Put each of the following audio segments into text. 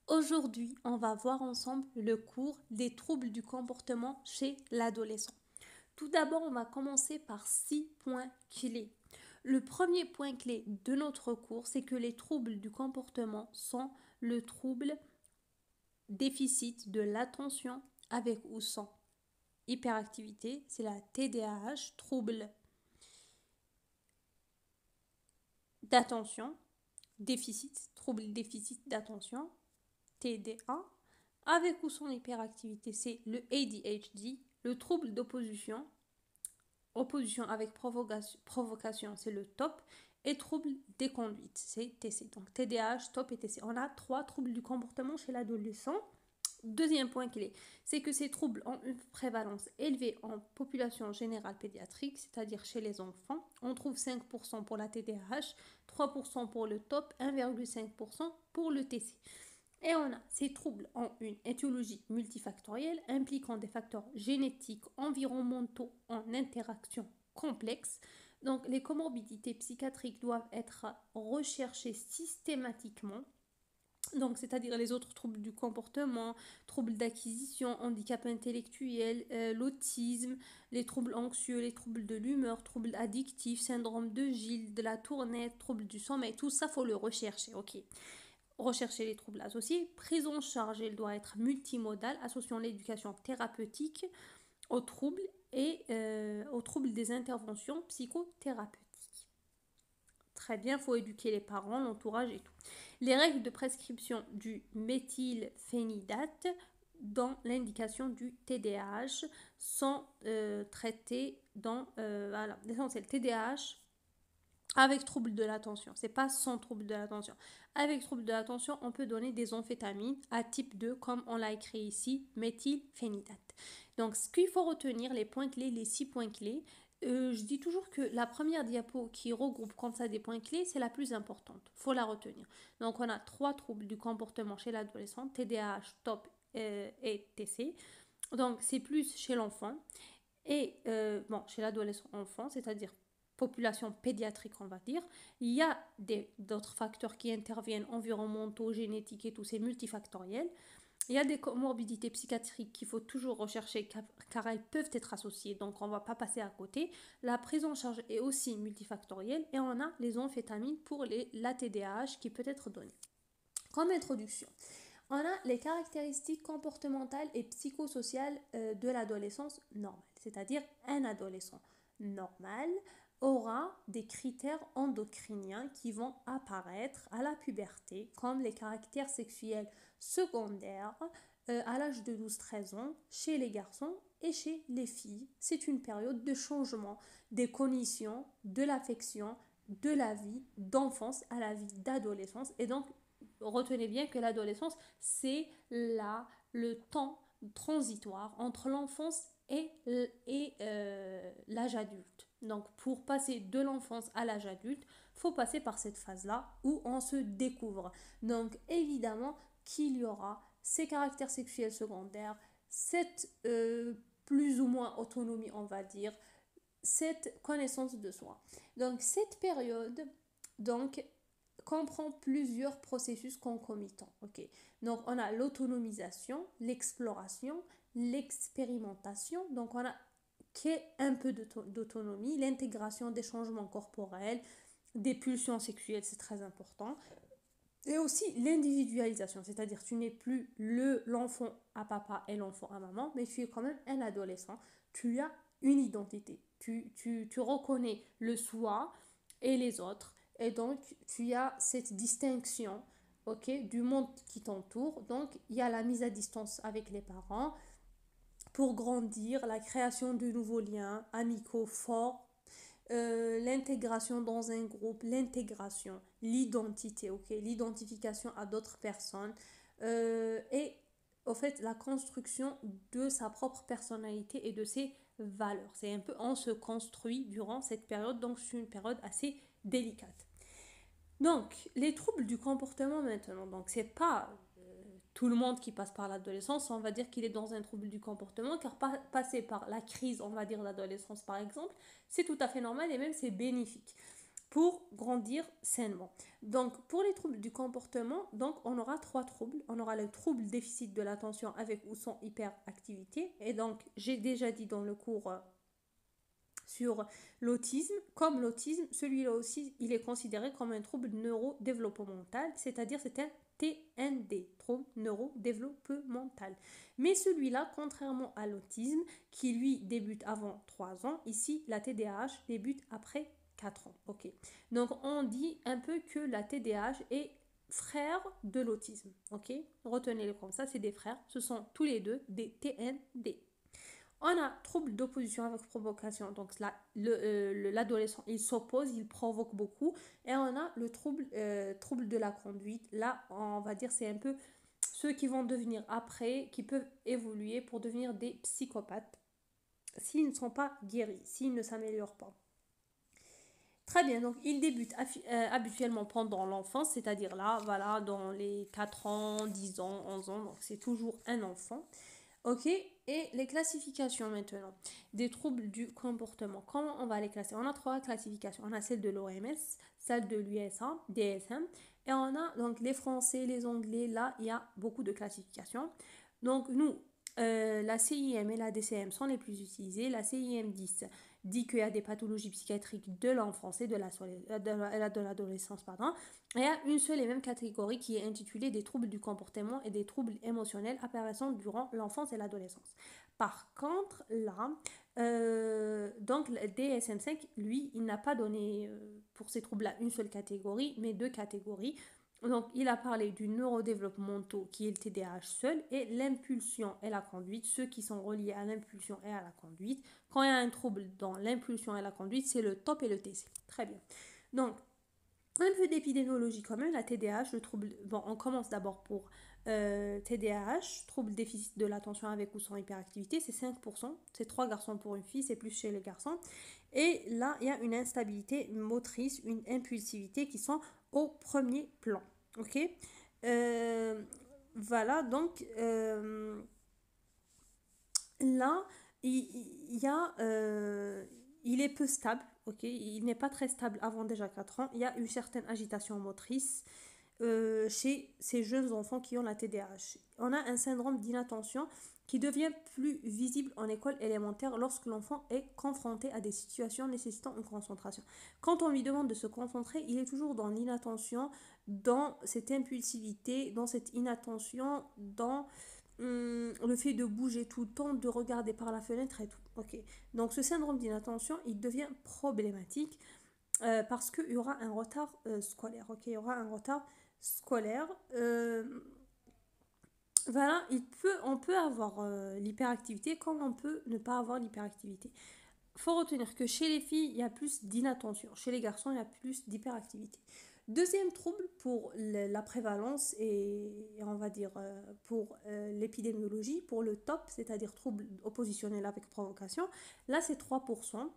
Aujourd'hui, on va voir ensemble le cours des troubles du comportement chez l'adolescent. Tout d'abord, on va commencer par 6 points clés. Le premier point clé de notre cours, c'est que les troubles du comportement sont le trouble déficit de l'attention avec ou sans hyperactivité, c'est la TDAH, trouble d'attention, trouble déficit d'attention, TDA, avec ou sans hyperactivité, c'est le ADHD, le trouble d'opposition, opposition avec provocation, c'est le TOP, et trouble des conduites, c'est TC. Donc TDAH, TOP et TC. On a 3 troubles du comportement chez l'adolescent. Deuxième point clé, c'est que ces troubles ont une prévalence élevée en population générale pédiatrique, c'est-à-dire chez les enfants. On trouve 5% pour la TDAH, 3% pour le TOP, 1,5% pour le TC. Et on a ces troubles ont une étiologie multifactorielle impliquant des facteurs génétiques, environnementaux en interaction complexe. Donc les comorbidités psychiatriques doivent être recherchées systématiquement. Donc, c'est-à-dire les autres troubles du comportement, troubles d'acquisition, handicap intellectuel, l'autisme, les troubles anxieux, les troubles de l'humeur, troubles addictifs, syndrome de Gilles, de la tourette, troubles du sommeil, tout ça, faut le rechercher, ok. Rechercher les troubles associés. Prise en charge, elle doit être multimodale, associant l'éducation thérapeutique aux troubles et aux troubles des interventions psychothérapeutiques. Très bien, il faut éduquer les parents, l'entourage et tout. Les règles de prescription du méthylphénidate dans l'indication du TDAH sont traitées dans l'essentiel TDAH avec trouble de l'attention. C'est pas sans trouble de l'attention. Avec trouble de l'attention, on peut donner des amphétamines à type 2, comme on l'a écrit ici, méthylphénidate. Donc, ce qu'il faut retenir, les points clés, les 6 points clés, je dis toujours que la première diapo qui regroupe comme ça des points clés, c'est la plus importante. Il faut la retenir. Donc, on a 3 troubles du comportement chez l'adolescent, TDAH, TOP et TC. Donc, c'est plus chez l'enfant. Et chez l'adolescent enfant, c'est-à-dire population pédiatrique, on va dire, il y a d'autres facteurs qui interviennent, environnementaux, génétiques et tout, c'est multifactoriel. Il y a des comorbidités psychiatriques qu'il faut toujours rechercher car elles peuvent être associées, donc on ne va pas passer à côté. La prise en charge est aussi multifactorielle et on a les amphétamines pour la TDAH qui peut être donnée. Comme introduction, on a les caractéristiques comportementales et psychosociales de l'adolescence normale, c'est-à-dire un adolescent normal aura des critères endocriniens qui vont apparaître à la puberté, comme les caractères sexuels secondaires à l'âge de 12-13 ans chez les garçons et chez les filles. C'est une période de changement des cognitions, de l'affection, de la vie d'enfance à la vie d'adolescence. Et donc, retenez bien que l'adolescence, c'est là le temps transitoire entre l'enfance et l'âge adulte. Donc pour passer de l'enfance à l'âge adulte, il faut passer par cette phase-là où on se découvre. Donc évidemment qu'il y aura ces caractères sexuels secondaires, cette plus ou moins autonomie, on va dire, cette connaissance de soi. Donc cette période, donc comprend plusieurs processus concomitants. Okay. Donc, on a l'autonomisation, l'exploration, l'expérimentation. Donc, on a un peu d'autonomie, l'intégration des changements corporels, des pulsions sexuelles, c'est très important. Et aussi l'individualisation, c'est-à-dire tu n'es plus l'enfant à papa et l'enfant à maman, mais tu es quand même un adolescent. Tu as une identité. Tu reconnais le soi et les autres. Et donc, tu as cette distinction, ok, du monde qui t'entoure. Donc, il y a la mise à distance avec les parents pour grandir, la création de nouveaux liens amicaux forts, l'intégration dans un groupe, l'intégration, l'identité, ok, l'identification à d'autres personnes et au fait la construction de sa propre personnalité et de ses valeurs. C'est un peu on se construit durant cette période, donc c'est une période assez délicate. Donc, les troubles du comportement maintenant, donc c'est pas tout le monde qui passe par l'adolescence, on va dire qu'il est dans un trouble du comportement, car passer par la crise, on va dire, d'adolescence par exemple, c'est tout à fait normal et même c'est bénéfique. pour grandir sainement. Donc, pour les troubles du comportement, donc on aura trois troubles. On aura le trouble déficit de l'attention avec ou sans hyperactivité. Et donc, j'ai déjà dit dans le cours sur l'autisme, comme l'autisme, celui-là aussi, il est considéré comme un trouble neurodéveloppemental, c'est-à-dire c'est un TND, trouble neurodéveloppemental. Mais celui-là, contrairement à l'autisme, qui lui débute avant 3 ans, ici, la TDAH débute après 4 ans. Ok. Donc, on dit un peu que la TDAH est frère de l'autisme. Ok. Retenez-le comme ça, c'est des frères. Ce sont tous les deux des TND. On a trouble d'opposition avec provocation. Donc là, l'adolescent, il s'oppose, il provoque beaucoup. Et on a le trouble de la conduite. Là, on va dire, c'est un peu ceux qui vont devenir après, qui peuvent évoluer pour devenir des psychopathes s'ils ne sont pas guéris, s'ils ne s'améliorent pas. Très bien, donc il débute habituellement pendant l'enfance, c'est-à-dire là, voilà, dans les 4 ans, 10 ans, 11 ans, donc c'est toujours un enfant. Ok, et les classifications maintenant des troubles du comportement. Comment on va les classer? On a trois classifications. On a celle de l'OMS, celle de l'USA, DSM, et on a donc les Français, les Anglais. Là, il y a beaucoup de classifications. Donc nous, la CIM et la DCM sont les plus utilisées. La CIM 10 dit qu'il y a des pathologies psychiatriques de l'enfance et de l'adolescence, pardon. Et il y a une seule et même catégorie qui est intitulée des troubles du comportement et des troubles émotionnels apparaissant durant l'enfance et l'adolescence. Par contre, là, donc le DSM-5, lui, il n'a pas donné pour ces troubles-là une seule catégorie, mais deux catégories. Donc, il a parlé du neurodéveloppemental qui est le TDAH seul et l'impulsion et la conduite, ceux qui sont reliés à l'impulsion et à la conduite. Quand il y a un trouble dans l'impulsion et la conduite, c'est le TOP et le TC. Très bien. Donc, un peu d'épidémiologie quand même, la TDAH, le trouble. Bon, on commence d'abord pour TDAH, trouble déficit de l'attention avec ou sans hyperactivité, c'est 5%, c'est 3 garçons pour une fille, c'est plus chez les garçons. Et là, il y a une instabilité motrice, une impulsivité qui sont au premier plan. Ok. Euh, voilà, donc là, il y a, il est peu stable, ok, il n'est pas très stable avant déjà 4 ans. Il y a une certaine agitation motrice chez ces jeunes enfants qui ont la TDAH. On a un syndrome d'inattention qui devient plus visible en école élémentaire lorsque l'enfant est confronté à des situations nécessitant une concentration. Quand on lui demande de se concentrer, il est toujours dans l'inattention, dans cette impulsivité, dans cette inattention, dans le fait de bouger tout le temps, de regarder par la fenêtre et tout. Ok. Donc ce syndrome d'inattention, il devient problématique parce qu'il y aura un retard scolaire. Ok, il y aura un retard scolaire. Voilà, on peut avoir l'hyperactivité comme on peut ne pas avoir l'hyperactivité. Il faut retenir que chez les filles, il y a plus d'inattention. Chez les garçons, il y a plus d'hyperactivité. Deuxième trouble pour la prévalence et on va dire pour l'épidémiologie, pour le TOP, c'est-à-dire trouble oppositionnel avec provocation, là c'est 3%.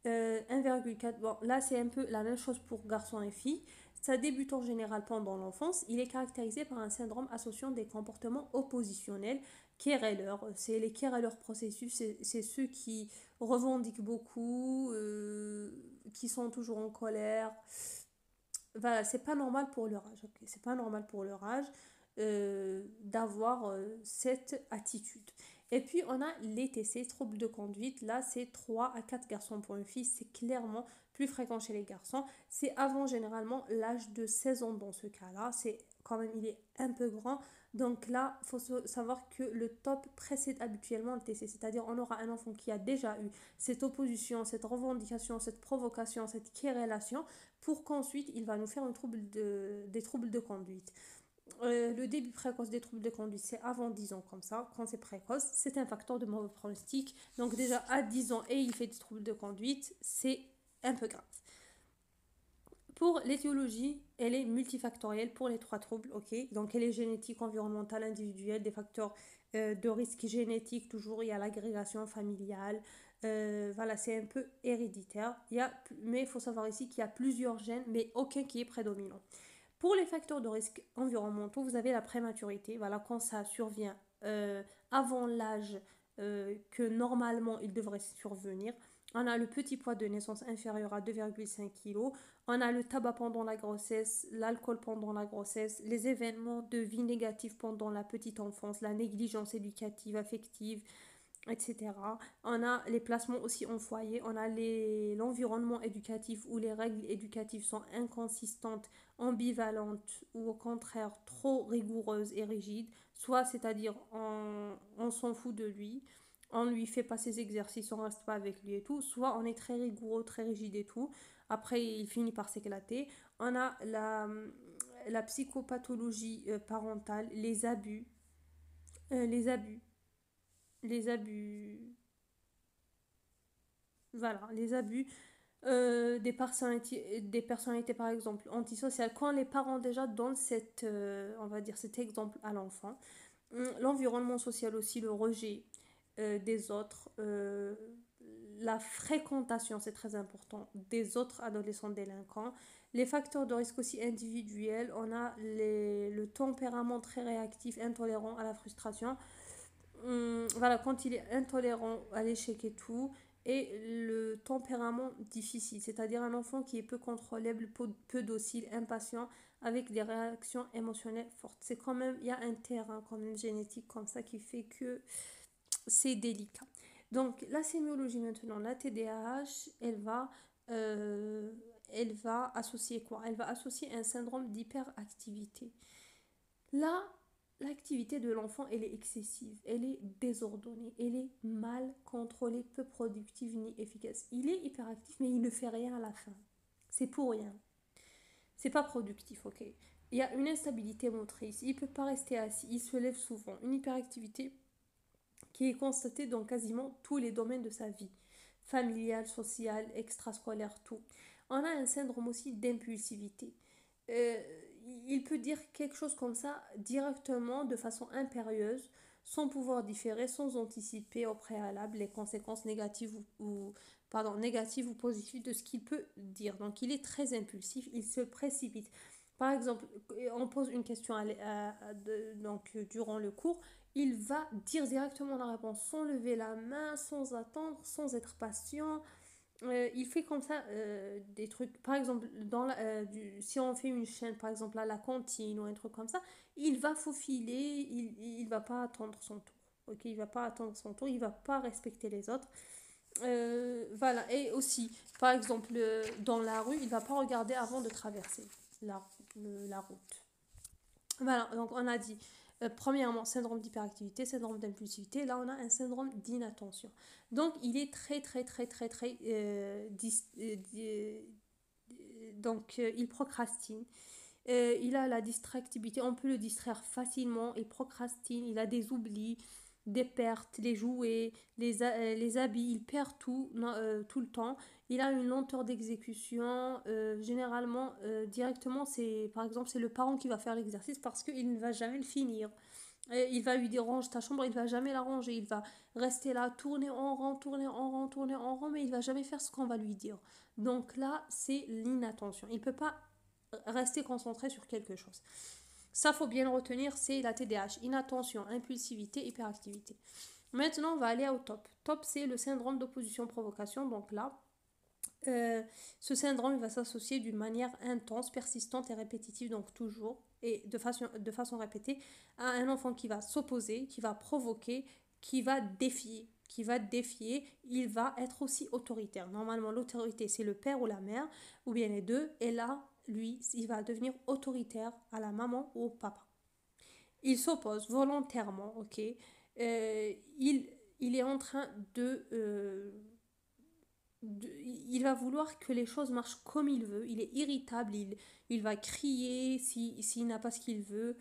1,4, bon là c'est un peu la même chose pour garçons et filles. Ça débute en général pendant l'enfance. Il est caractérisé par un syndrome associant des comportements oppositionnels, querelleurs. C'est les querelleurs processus, c'est ceux qui revendiquent beaucoup, qui sont toujours en colère. Voilà, c'est pas normal pour leur âge. Ok, c'est pas normal pour leur âge d'avoir cette attitude. Et puis on a les TC, troubles de conduite. Là, c'est 3 à 4 garçons pour une fille. C'est clairement plus fréquent chez les garçons. C'est avant généralement l'âge de 16 ans dans ce cas-là. C'est quand même, il est un peu grand. Donc là, il faut savoir que le top précède habituellement le TC. C'est-à-dire on aura un enfant qui a déjà eu cette opposition, cette revendication, cette provocation, cette querellation, pour qu'ensuite il va nous faire des troubles de conduite. Le début précoce des troubles de conduite, c'est avant 10 ans comme ça. Quand c'est précoce, c'est un facteur de mauvais pronostic. Donc déjà à 10 ans et il fait des troubles de conduite, c'est un peu grave. Pour l'étiologie, elle est multifactorielle pour les trois troubles, ok. Donc elle est génétique, environnementale, individuelle, des facteurs de risque génétique, toujours il y a l'agrégation familiale, voilà, c'est un peu héréditaire. Mais il faut savoir ici qu'il y a plusieurs gènes, mais aucun qui est prédominant. Pour les facteurs de risque environnementaux, vous avez la prématurité, voilà, quand ça survient avant l'âge que normalement il devrait survenir. On a le petit poids de naissance inférieur à 2,5 kg. On a le tabac pendant la grossesse, l'alcool pendant la grossesse, les événements de vie négatifs pendant la petite enfance, la négligence éducative, affective, etc. On a les placements aussi en foyer, on a l'environnement éducatif où les règles éducatives sont inconsistantes, ambivalentes ou au contraire trop rigoureuses et rigides, soit c'est-à-dire on s'en fout de lui, on lui fait pas ses exercices, on reste pas avec lui et tout, soit on est très rigoureux, très rigide et tout, après il finit par s'éclater. On a la psychopathologie parentale, les abus, les abus, voilà, les abus des personnalités par exemple antisociales, quand les parents déjà donnent on va dire cet exemple à l'enfant. L'environnement social aussi, le rejet des autres, la fréquentation, c'est très important, des autres adolescents délinquants. Les facteurs de risque aussi individuels, on a le tempérament très réactif, intolérant à la frustration. Voilà, quand il est intolérant à l'échec et tout, et le tempérament difficile, c'est-à-dire un enfant qui est peu contrôlable, peu docile, impatient, avec des réactions émotionnelles fortes. C'est quand même, il y a un terrain quand même génétique comme ça qui fait que c'est délicat. Donc la sémiologie maintenant, la TDAH, euh, elle va associer quoi? Elle va associer un syndrome d'hyperactivité. Là, l'activité de l'enfant, elle est excessive, elle est désordonnée, elle est mal contrôlée, peu productive ni efficace. Il est hyperactif, mais il ne fait rien à la fin. C'est pour rien. C'est pas productif, ok. Il y a une instabilité motrice, il ne peut pas rester assis, il se lève souvent. Une hyperactivité qui est constatée dans quasiment tous les domaines de sa vie, familiale, sociale, extrascolaire, tout. On a un syndrome aussi d'impulsivité. Euh, il peut dire quelque chose comme ça directement, de façon impérieuse, sans pouvoir différer, sans anticiper au préalable les conséquences négatives ou positives de ce qu'il peut dire. Donc il est très impulsif, il se précipite. Par exemple, on pose une question durant le cours, il va dire directement la réponse sans lever la main, sans attendre, sans être patient. Il fait comme ça des trucs, par exemple, si on fait une chaîne, par exemple à la cantine ou un truc comme ça, il va faufiler, il va pas attendre son tour. Ok, il va pas attendre son tour, il va pas respecter les autres. Voilà, et aussi, par exemple, dans la rue, il va pas regarder avant de traverser la, la route. Voilà, donc on a dit, premièrement, syndrome d'hyperactivité, syndrome d'impulsivité. Là, on a un syndrome d'inattention. Donc, il est très, très, très, très, très... donc, il procrastine. Il a la distractibilité, on peut le distraire facilement, il procrastine, il a des oublis, des pertes, les jouets, les habits, il perd tout, tout le temps. Il a une lenteur d'exécution, généralement, directement, c'est par exemple, c'est le parent qui va faire l'exercice parce qu'il ne va jamais le finir. Il va lui dire range ta chambre, il ne va jamais la ranger, il va rester là, tourner en rond, tourner en rond, tourner en rond, mais il ne va jamais faire ce qu'on va lui dire. Donc là, c'est l'inattention. Il ne peut pas rester concentré sur quelque chose. Ça, faut bien le retenir, c'est la TDAH. Inattention, impulsivité, hyperactivité. Maintenant, on va aller au top. Top, c'est le syndrome d'opposition-provocation. Donc là, ce syndrome va s'associer d'une manière intense, persistante et répétitive, donc toujours, et de façon répétée, à un enfant qui va s'opposer, qui va provoquer, qui va défier. Il va être aussi autoritaire. Normalement, l'autorité, c'est le père ou la mère, ou bien les deux, et là, lui, il va devenir autoritaire à la maman ou au papa. Il s'oppose volontairement, ok. Il est en train il va vouloir que les choses marchent comme il veut. Il est irritable, il va crier s'il n'a pas ce qu'il veut.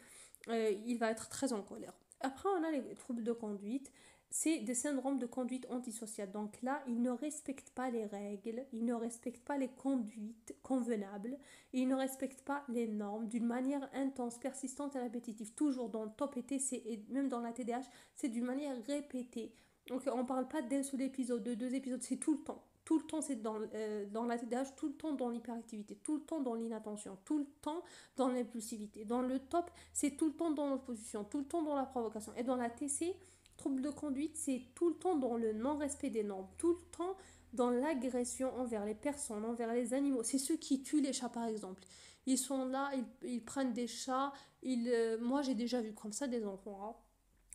Il va être très en colère. Après, on a les troubles de conduite. C'est des syndromes de conduite antisociale. Donc là, il ne respecte pas les règles, il ne respecte pas les conduites convenables, il ne respecte pas les normes d'une manière intense, persistante et répétitive. Toujours dans le top et TC et même dans la TDAH, c'est d'une manière répétée. Donc on ne parle pas d'un seul épisode, de deux épisodes, c'est tout le temps. Tout le temps, c'est dans la TDAH, tout le temps dans l'hyperactivité, tout le temps dans l'inattention, tout le temps dans l'impulsivité. Dans le top, c'est tout le temps dans l'opposition, tout le temps dans la provocation. Et dans la TC, trouble de conduite, c'est tout le temps dans le non-respect des normes, tout le temps dans l'agression envers les personnes, envers les animaux. C'est ceux qui tuent les chats, par exemple. Ils sont là, ils prennent des chats. Moi, j'ai déjà vu comme ça des enfants, hein.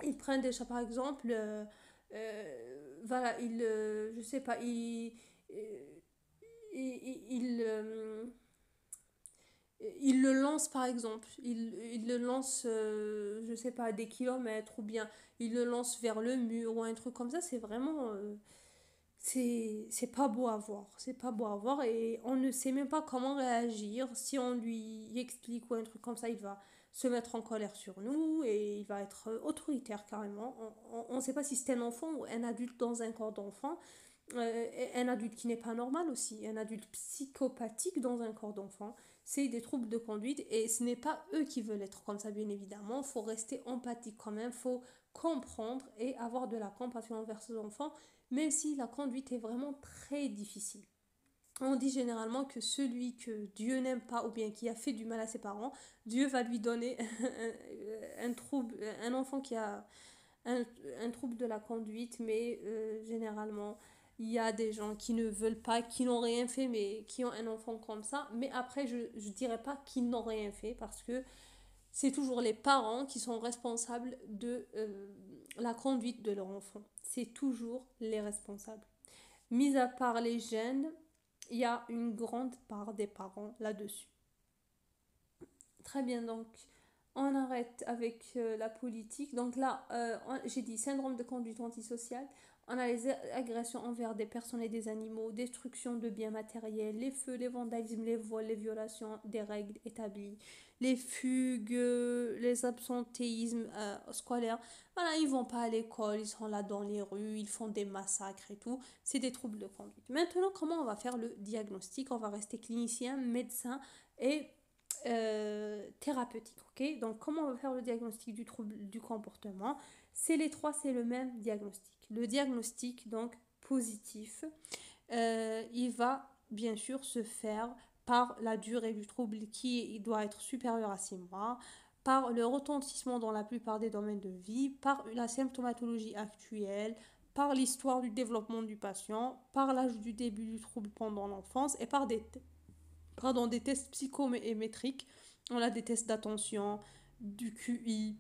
Ils prennent des chats, par exemple. Voilà, je sais pas, ils, il le lance par exemple, il le lance, je sais pas, à des kilomètres, ou bien il le lance vers le mur, ou un truc comme ça, c'est vraiment, c'est pas beau à voir, c'est pas beau à voir, et on ne sait même pas comment réagir. Si on lui explique ou un truc comme ça, il va se mettre en colère sur nous, et il va être autoritaire carrément. On ne sait pas si c'est un enfant ou un adulte dans un corps d'enfant. Un adulte qui n'est pas normal aussi, un adulte psychopathique dans un corps d'enfant, c'est des troubles de conduite, et ce n'est pas eux qui veulent être comme ça, bien évidemment. Il faut rester empathique quand même, il faut comprendre et avoir de la compassion envers ses enfants, même si la conduite est vraiment très difficile. On dit généralement que celui que Dieu n'aime pas ou bien qui a fait du mal à ses parents, Dieu va lui donner un trouble, un enfant qui a un, un trouble de la conduite, mais généralement, il y a des gens qui ne veulent pas, qui n'ont rien fait, mais qui ont un enfant comme ça. Mais après, je ne dirais pas qu'ils n'ont rien fait, parce que c'est toujours les parents qui sont responsables de la conduite de leur enfant. C'est toujours les responsables. Mis à part les gènes, il y a une grande part des parents là-dessus. Très bien, donc on arrête avec la politique. Donc là, j'ai dit syndrome de conduite antisociale. On a les agressions envers des personnes et des animaux, destruction de biens matériels, les feux, les vandalismes, les vols, les violations des règles établies, les fugues, les absentéismes scolaires. Voilà, ils vont pas à l'école, ils sont là dans les rues, ils font des massacres et tout. C'est des troubles de conduite. Maintenant, comment on va faire le diagnostic? On va rester clinicien, médecin et thérapeutique. Ok, donc comment on va faire le diagnostic du trouble du comportement? C'est les trois, c'est le même diagnostic. Le diagnostic donc positif, il va bien sûr se faire par la durée du trouble qui doit être supérieure à 6 mois, par le retentissement dans la plupart des domaines de vie, par la symptomatologie actuelle, par l'histoire du développement du patient, par l'âge du début du trouble pendant l'enfance, et par des tests psychométriques. On a des tests d'attention, du QI,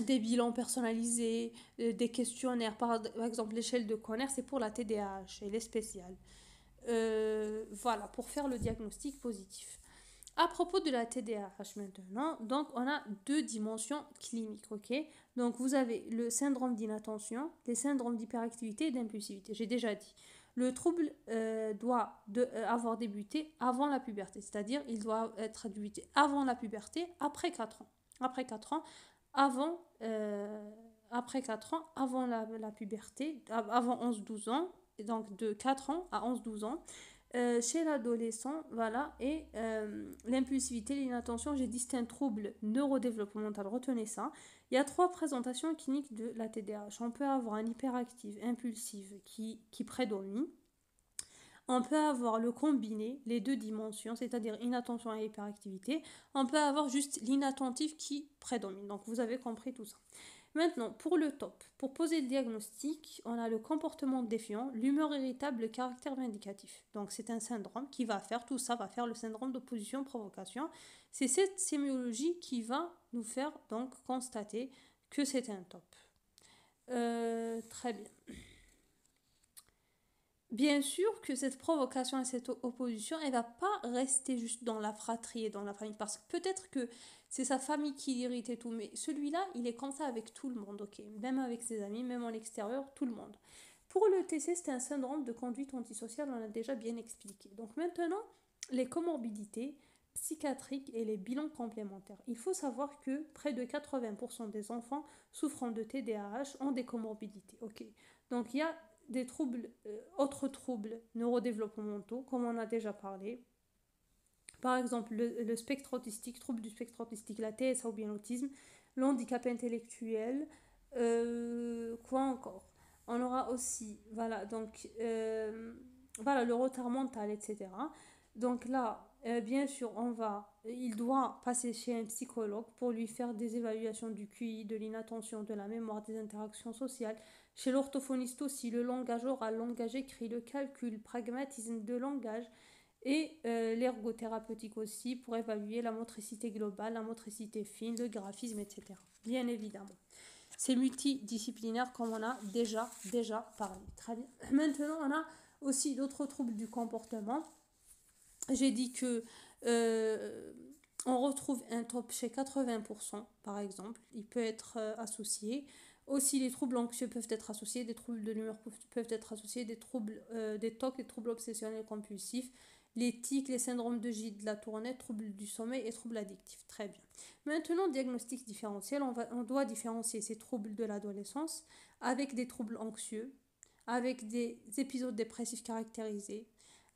des bilans personnalisés, des questionnaires. Par exemple, l'échelle de Conner, c'est pour la TDAH, elle est spéciale. Voilà, pour faire le diagnostic positif. À propos de la TDAH maintenant, donc on a deux dimensions cliniques, ok? Donc vous avez le syndrome d'inattention, les syndromes d'hyperactivité et d'impulsivité. J'ai déjà dit. Le trouble doit avoir débuté avant la puberté, c'est-à-dire il doit être débuté avant la puberté, après 4 ans. Après 4 ans, avant, après 4 ans, avant la puberté, avant 11-12 ans, et donc de 4 ans à 11-12 ans. Chez l'adolescent, voilà, et l'impulsivité, l'inattention, j'ai dit c'est un trouble neurodéveloppemental, retenez ça. Il y a trois présentations cliniques de la TDAH. On peut avoir un hyperactive, impulsive qui prédomine. On peut avoir le combiné, les deux dimensions, c'est-à-dire inattention et hyperactivité. On peut avoir juste l'inattentif qui prédomine. Donc vous avez compris tout ça. Maintenant, pour le top, pour poser le diagnostic, on a le comportement défiant, l'humeur irritable, le caractère vindicatif. Donc c'est un syndrome qui va faire tout ça, va faire le syndrome d'opposition-provocation. C'est cette sémiologie qui va nous faire donc constater que c'est un top. Très bien. Bien sûr que cette provocation et cette opposition, elle va pas rester juste dans la fratrie et dans la famille, parce que peut-être que c'est sa famille qui l'irrite et tout, mais celui-là, il est comme ça avec tout le monde, ok? Même avec ses amis, même en extérieur, tout le monde. Pour le TC, c'est un syndrome de conduite antisociale, on l'a déjà bien expliqué. Donc maintenant, les comorbidités psychiatriques et les bilans complémentaires. Il faut savoir que près de 80% des enfants souffrant de TDAH ont des comorbidités, ok? Donc il y a des troubles, autres troubles neurodéveloppementaux, comme on a déjà parlé. Par exemple, le spectre autistique, trouble du spectre autistique, la TSA ou bien l'autisme, l'handicap intellectuel, quoi encore? On aura aussi, voilà, donc, voilà, le retard mental, etc. Donc là, bien sûr, il doit passer chez un psychologue pour lui faire des évaluations du QI, de l'inattention, de la mémoire, des interactions sociales. Chez l'orthophoniste aussi, le langage oral, le langage écrit, le calcul, pragmatisme de langage et l'ergothérapeutique aussi pour évaluer la motricité globale, la motricité fine, le graphisme, etc. Bien évidemment. C'est multidisciplinaire comme on a déjà parlé. Très bien. Maintenant, on a aussi d'autres troubles du comportement. J'ai dit que euh, on retrouve un top chez 80% par exemple. Il peut être associé. Aussi, les troubles anxieux peuvent être associés, des troubles de l'humeur peuvent être associés, des troubles des TOC, les troubles obsessionnels compulsifs, les tics, les syndromes de Gilles de la Tourette, troubles du sommeil et troubles addictifs. Très bien. Maintenant, diagnostic différentiel, on doit différencier ces troubles de l'adolescence avec des troubles anxieux, avec des épisodes dépressifs caractérisés,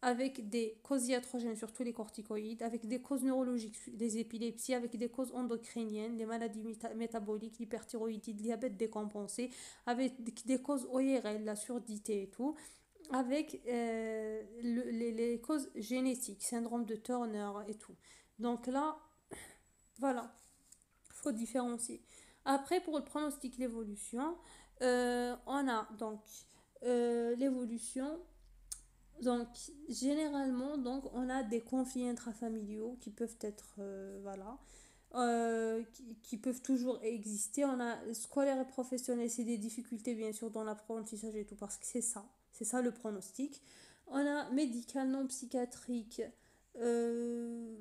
avec des causes iatrogènes, surtout les corticoïdes, avec des causes neurologiques, des épilepsies, avec des causes endocriniennes, des maladies métaboliques, l'hyperthyroïdie, le diabète décompensé, avec des causes ORL, la surdité et tout, avec les causes génétiques, syndrome de Turner et tout. Donc là, voilà, il faut différencier. Après, pour le pronostic, l'évolution, on a donc l'évolution. Donc, généralement, donc, on a des conflits intrafamiliaux qui peuvent être, voilà, qui peuvent toujours exister. On a scolaire et professionnel, c'est des difficultés, bien sûr, dans l'apprentissage et tout, parce que c'est ça le pronostic. On a médical, non psychiatrique. euh,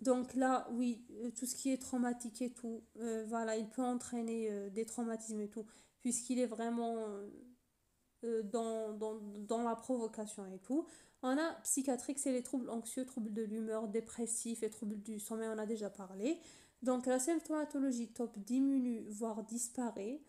donc là, oui, tout ce qui est traumatique et tout, voilà, il peut entraîner des traumatismes et tout, puisqu'il est vraiment dans la provocation et tout. On a psychiatrique, c'est les troubles anxieux, troubles de l'humeur, dépressifs et troubles du sommeil, on a déjà parlé. Donc la symptomatologie top diminue, voire disparaît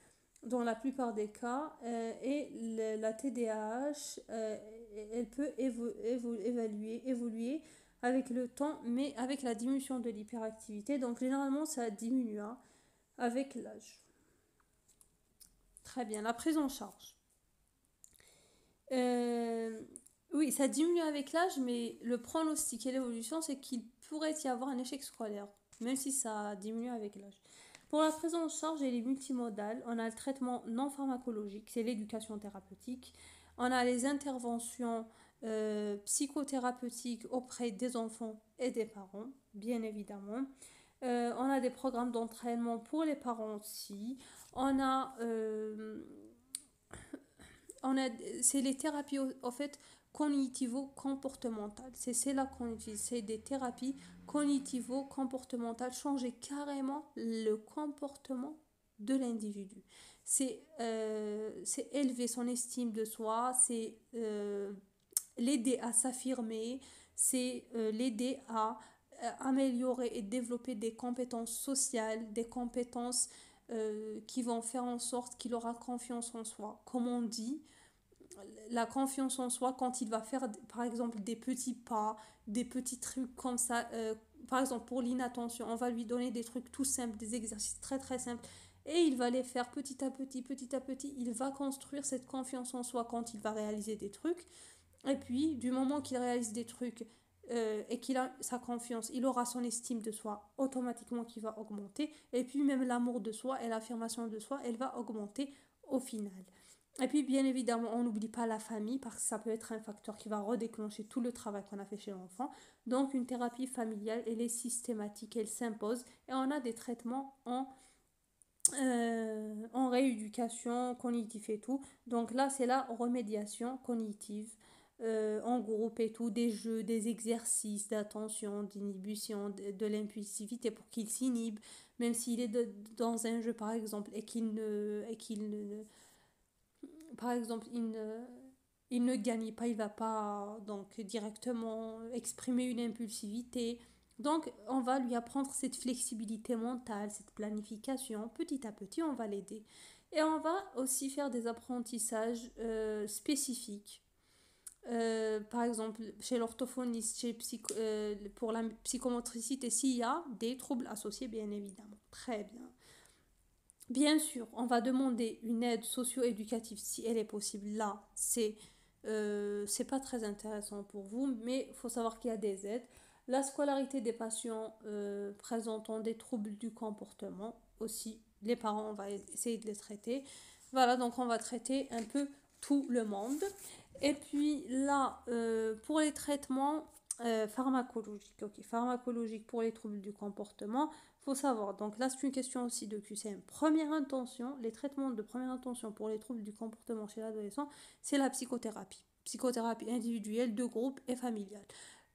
dans la plupart des cas. Et la TDAH, elle peut évoluer avec le temps, mais avec la diminution de l'hyperactivité. Donc généralement, ça diminue hein, avec l'âge. Très bien, la prise en charge. Euh, oui, ça diminue avec l'âge, mais le pronostic et l'évolution, c'est qu'il pourrait y avoir un échec scolaire, même si ça diminue avec l'âge. Pour la prise en charge, elle est multimodale. On a le traitement non pharmacologique, c'est l'éducation thérapeutique. On a les interventions psychothérapeutiques auprès des enfants et des parents, bien évidemment. On a des programmes d'entraînement pour les parents aussi. On a on a, c'est les thérapies en fait cognitivo-comportementales. C'est là qu'on utilise. C'est des thérapies cognitivo-comportementales. Changer carrément le comportement de l'individu. C'est élever son estime de soi, c'est l'aider à s'affirmer, c'est l'aider à améliorer et développer des compétences sociales, des compétences qui vont faire en sorte qu'il aura confiance en soi. Comme on dit, la confiance en soi quand il va faire par exemple des petits pas, des petits trucs comme ça. Par exemple pour l'inattention, on va lui donner des trucs tout simples, des exercices très très simples et il va les faire petit à petit, petit à petit. Il va construire cette confiance en soi quand il va réaliser des trucs. Et puis du moment qu'il réalise des trucs et qu'il a sa confiance, il aura son estime de soi automatiquement qui va augmenter. Et puis même l'amour de soi et l'affirmation de soi, elle va augmenter au final. Et puis, bien évidemment, on n'oublie pas la famille parce que ça peut être un facteur qui va redéclencher tout le travail qu'on a fait chez l'enfant. Donc, une thérapie familiale, elle est systématique, elle s'impose et on a des traitements en rééducation cognitive et tout. Donc là, c'est la remédiation cognitive en groupe et tout, des jeux, des exercices d'attention, d'inhibition, de l'impulsivité pour qu'il s'inhibe, même s'il est dans un jeu par exemple et qu'il ne par exemple, il ne gagne pas, il va pas donc directement exprimer une impulsivité. Donc, on va lui apprendre cette flexibilité mentale, cette planification. Petit à petit, on va l'aider. Et on va aussi faire des apprentissages spécifiques. Par exemple, chez l'orthophoniste, pour la psychomotricité, s'il y a des troubles associés, bien évidemment. Très bien. Bien sûr, on va demander une aide socio-éducative si elle est possible. Là, c'est c'est pas très intéressant pour vous, mais il faut savoir qu'il y a des aides. La scolarité des patients présentant des troubles du comportement aussi, les parents, on va essayer de les traiter. Voilà, donc on va traiter un peu tout le monde. Et puis là, pour les traitements pharmacologiques, ok, pharmacologiques pour les troubles du comportement, faut savoir. Donc là, c'est une question aussi de QCM. Première intention, les traitements de première intention pour les troubles du comportement chez l'adolescent, c'est la psychothérapie. Psychothérapie individuelle, de groupe et familiale.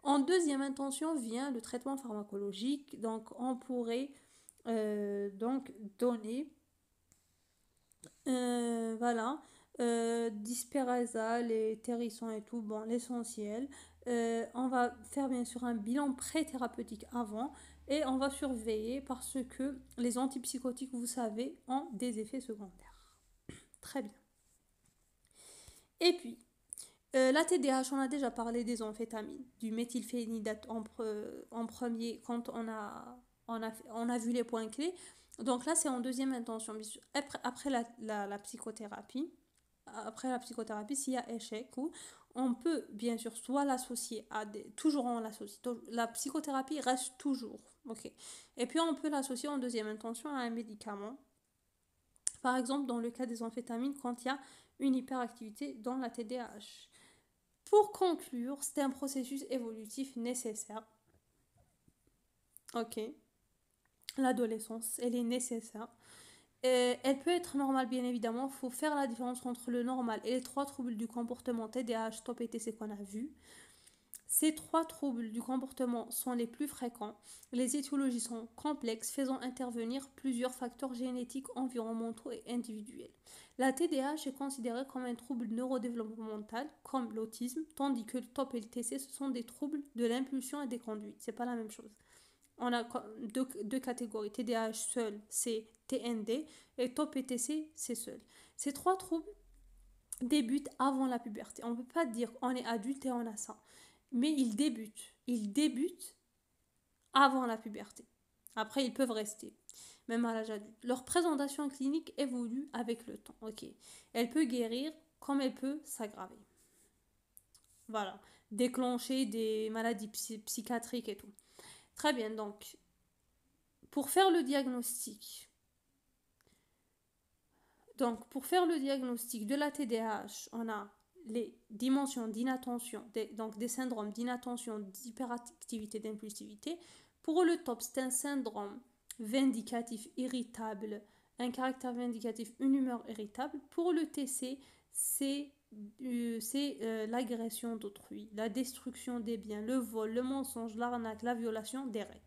En deuxième intention vient le traitement pharmacologique. Donc on pourrait donc donner voilà Disperaza, les terrissons et tout, bon, l'essentiel. On va faire bien sûr un bilan pré-thérapeutique avant et on va surveiller parce que les antipsychotiques, vous savez, ont des effets secondaires. Très bien. Et puis, la TDAH, on a déjà parlé des amphétamines, du méthylphénidate en premier quand on a vu les points clés. Donc là, c'est en deuxième intention. Après la psychothérapie, s'il y a échec, ou on peut bien sûr soit l'associer à des... Toujours on l'associe. La psychothérapie reste toujours. Ok. Et puis on peut l'associer en deuxième intention à un médicament. Par exemple, dans le cas des amphétamines, quand il y a une hyperactivité dans la TDAH. Pour conclure, c'est un processus évolutif nécessaire. Ok. L'adolescence, elle est nécessaire. Elle peut être normale, bien évidemment. Il faut faire la différence entre le normal et les trois troubles du comportement TDAH, TOP et TC qu'on a vus. Ces trois troubles du comportement sont les plus fréquents. Les étiologies sont complexes, faisant intervenir plusieurs facteurs génétiques, environnementaux et individuels. La TDAH est considérée comme un trouble neurodéveloppemental, comme l'autisme, tandis que le TOP et le TC, ce sont des troubles de l'impulsion et des conduites. C'est pas la même chose. On a deux catégories. TDAH seul, c'est TND, et TOP et TC, c'est seul. Ces trois troubles débutent avant la puberté. On ne peut pas dire on est adulte et on a ça. Mais ils débutent. Ils débutent avant la puberté. Après, ils peuvent rester, même à l'âge adulte. Leur présentation clinique évolue avec le temps. Ok. Elle peut guérir comme elle peut s'aggraver. Voilà. Déclencher des maladies psychiatriques et tout. Très bien. Donc, pour faire le diagnostic, pour faire le diagnostic de la TDAH, on a les dimensions d'inattention, donc des syndromes d'inattention, d'hyperactivité, d'impulsivité. Pour le TOP, c'est un syndrome vindicatif irritable, un caractère vindicatif, une humeur irritable. Pour le TC, c'est l'agression d'autrui, la destruction des biens, le vol, le mensonge, l'arnaque, la violation des règles.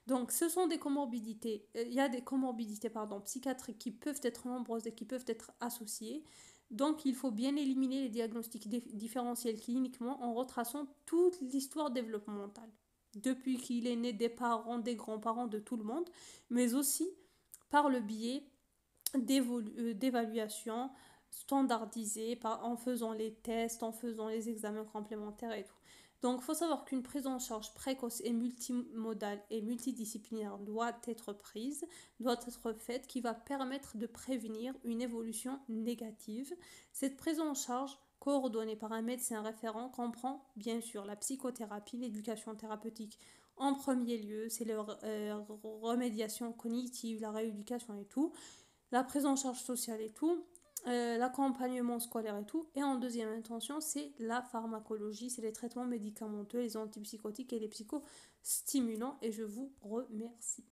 Donc, ce sont des comorbidités, il y a des comorbidités psychiatriques qui peuvent être nombreuses et qui peuvent être associées. Donc, il faut bien éliminer les diagnostics différentiels cliniquement en retraçant toute l'histoire développementale. Depuis qu'il est né des parents, des grands-parents, de tout le monde, mais aussi par le biais d'évaluation standardisée, en faisant les tests, en faisant les examens complémentaires et tout. Donc, il faut savoir qu'une prise en charge précoce et multimodale et multidisciplinaire doit être faite, qui va permettre de prévenir une évolution négative. Cette prise en charge coordonnée par un médecin référent comprend bien sûr la psychothérapie, l'éducation thérapeutique en premier lieu, c'est la remédiation cognitive, la rééducation et tout, la prise en charge sociale et tout, l'accompagnement scolaire et tout. Et en deuxième intention, c'est la pharmacologie, c'est les traitements médicamenteux, les antipsychotiques et les psychostimulants. Et je vous remercie.